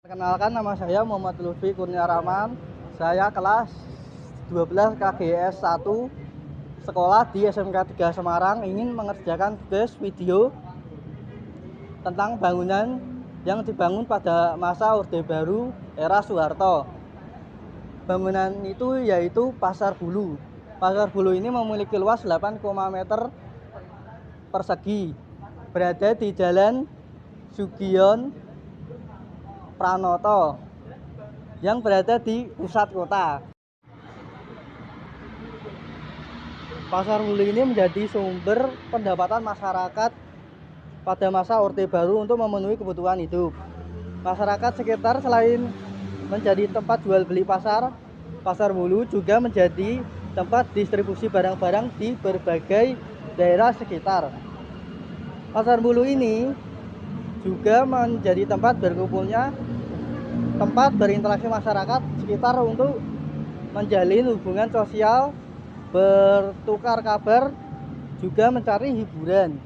Perkenalkan, nama saya Muhammad Lutfi Kurniaraman. Saya kelas 12 KGS 1 sekolah di SMK 3 Semarang, ingin mengerjakan tugas video tentang bangunan yang dibangun pada masa Orde Baru era Soeharto. Bangunan itu yaitu Pasar Bulu. Pasar Bulu ini memiliki luas 8, meter persegi, berada di Jalan Sugiyon Pranoto yang berada di pusat kota. Pasar Bulu ini menjadi sumber pendapatan masyarakat pada masa Orde Baru untuk memenuhi kebutuhan hidup. Masyarakat sekitar selain menjadi tempat jual beli Pasar Bulu juga menjadi tempat distribusi barang-barang di berbagai daerah sekitar. Pasar Bulu ini juga menjadi tempat berkumpulnya, tempat berinteraksi masyarakat sekitar untuk menjalin hubungan sosial, bertukar kabar, juga mencari hiburan.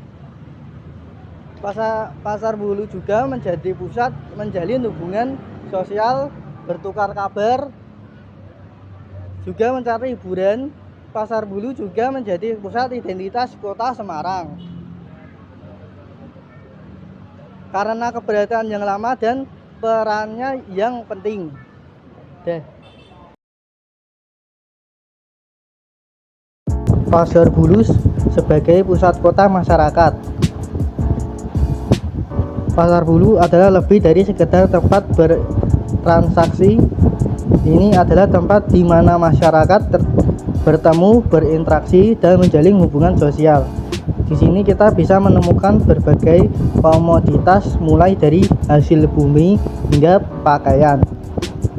Pasar Bulu juga menjadi pusat menjalin hubungan sosial, bertukar kabar, juga mencari hiburan. Pasar Bulu juga menjadi pusat identitas kota Semarang karena keberadaan yang lama dan perannya yang penting. Pasar Bulu sebagai pusat kota masyarakat. Pasar Bulu adalah lebih dari sekedar tempat bertransaksi. Ini adalah tempat di mana masyarakat bertemu, berinteraksi, dan menjalin hubungan sosial. Di sini kita bisa menemukan berbagai komoditas mulai dari hasil bumi hingga pakaian.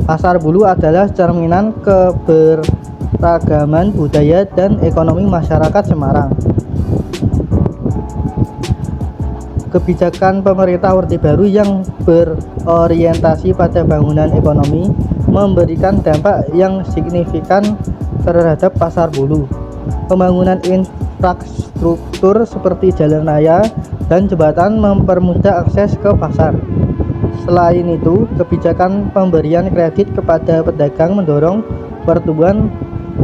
Pasar Bulu adalah cerminan keberagaman budaya dan ekonomi masyarakat Semarang. Kebijakan pemerintah Orde Baru yang berorientasi pada bangunan ekonomi memberikan dampak yang signifikan terhadap Pasar Bulu. Pembangunan infrastruktur seperti jalan raya dan jembatan mempermudah akses ke pasar. Selain itu, kebijakan pemberian kredit kepada pedagang mendorong pertumbuhan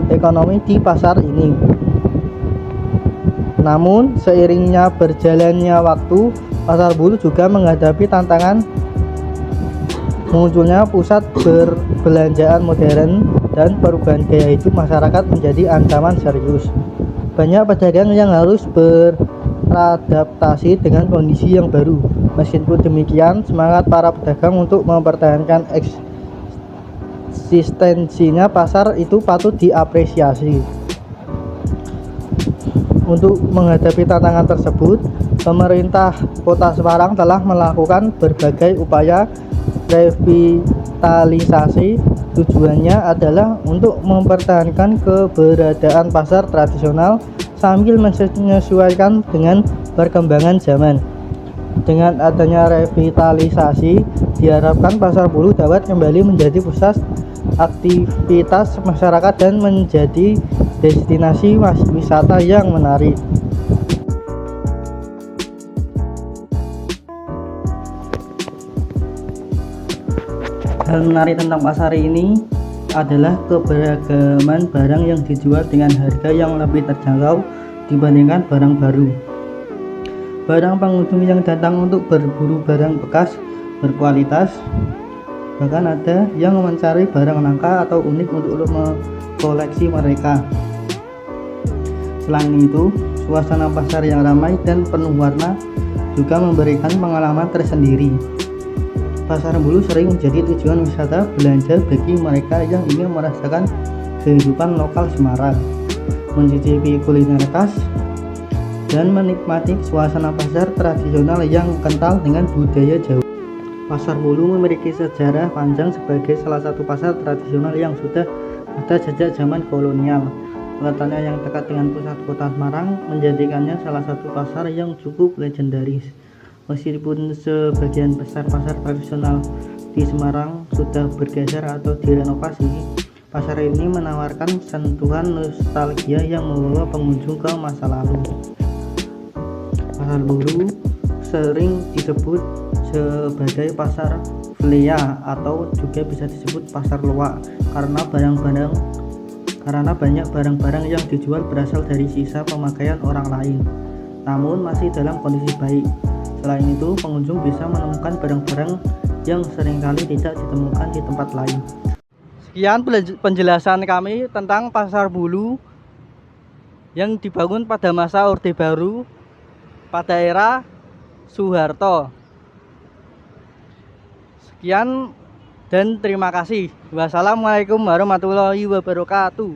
ekonomi di pasar ini. Namun, seiringnya berjalannya waktu, Pasar Bulu juga menghadapi tantangan munculnya pusat perbelanjaan modern dan perubahan gaya hidup masyarakat menjadi ancaman serius. Banyak pedagang yang harus beradaptasi dengan kondisi yang baru. Meskipun demikian, semangat para pedagang untuk mempertahankan eksistensinya pasar itu patut diapresiasi. Untuk menghadapi tantangan tersebut, pemerintah Kota Semarang telah melakukan berbagai upaya revitalisasi. Tujuannya adalah untuk mempertahankan keberadaan pasar tradisional sambil menyesuaikan dengan perkembangan zaman. Dengan adanya revitalisasi, diharapkan Pasar Bulu dapat kembali menjadi pusat aktivitas masyarakat dan menjadi destinasi wisata yang menarik. Hal menarik tentang pasar ini adalah keberagaman barang yang dijual dengan harga yang lebih terjangkau dibandingkan barang baru. Barang pengunjung yang datang untuk berburu barang bekas berkualitas, bahkan ada yang mencari barang langka atau unik untuk mengkoleksi mereka. Selain itu, suasana pasar yang ramai dan penuh warna juga memberikan pengalaman tersendiri. Pasar Bulu sering menjadi tujuan wisata belanja bagi mereka yang ingin merasakan kehidupan lokal Semarang, mencicipi kuliner khas, dan menikmati suasana pasar tradisional yang kental dengan budaya Jawa. Pasar Bulu memiliki sejarah panjang sebagai salah satu pasar tradisional yang sudah ada sejak zaman kolonial. Letaknya yang dekat dengan pusat kota Semarang menjadikannya salah satu pasar yang cukup legendaris. Meskipun sebagian besar pasar tradisional di Semarang sudah bergeser atau direnovasi, pasar ini menawarkan sentuhan nostalgia yang membawa pengunjung ke masa lalu. Pasar Bulu sering disebut sebagai pasar Flea atau juga bisa disebut pasar loak karena banyak barang-barang yang dijual berasal dari sisa pemakaian orang lain, namun masih dalam kondisi baik. Selain itu, pengunjung bisa menemukan barang-barang yang seringkali tidak ditemukan di tempat lain. Sekian penjelasan kami tentang Pasar Bulu yang dibangun pada masa Orde Baru pada era Soeharto. Sekian dan terima kasih. Wassalamualaikum warahmatullahi wabarakatuh.